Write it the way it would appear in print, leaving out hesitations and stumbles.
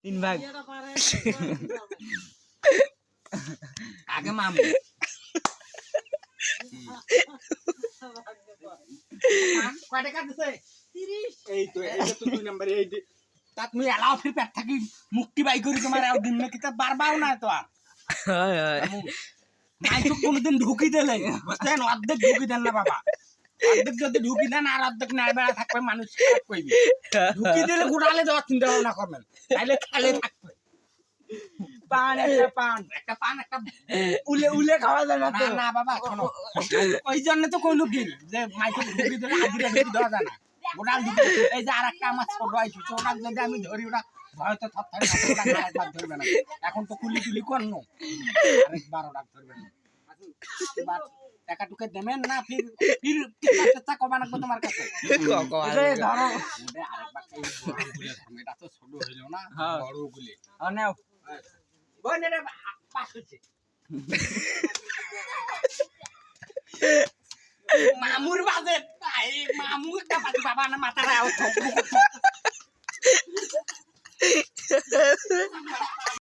তিন ভাগ আগে মামু কয় টাকা দিছে 30 এই তো এটা তো 2 নাম্বার এই তা তুমি এলাও ফির পেট থাকি মুক্তি বাই করি তোমার আর দিন না কিতা বারবাও না তো আর হয় হয় মাইক কোনদিন ঢুকি দিলে বুঝছেন অর্ধেক ঢুকি দেন না বাবা অর্ধেক যদি ঢুকি দেন আর অর্ধেক নাই বেড়া থাকবে মানুষ খারাপ কইবি ঢুকি দিলে গোড়ালে দেওয়ার চিন্তা ভাবনা করবেন তাইলে খালে থাকবে একটা পান একটা উলে উলে খাওয়া যায় না না তো না বাবা শোনো ওই জন্য তো কইলো কি যে মাইকে ঢুকি দিলে আদিরা ঢুকি দেওয়া যায় না গোড়াল ঢুকি এই যে আর একটা আমার ছোট আইছে ছোটা যদি আমি ধরি ওটা ভয়তে থরথরে আরেকবার ধরবে না এখন তো কুলি টুলি করনো আরেকবার ওটা ধরবে না এবার টাকা টুকে দেবেন না ফির ফির চেষ্টা করবা না তোমার কাছে ধরো আরেকবার এটা তো ছোট হইলো না বড় গুলি নাও বনেরে পাস হচ্ছে মামুর বাজে মামু একটা বাবা না মাথায়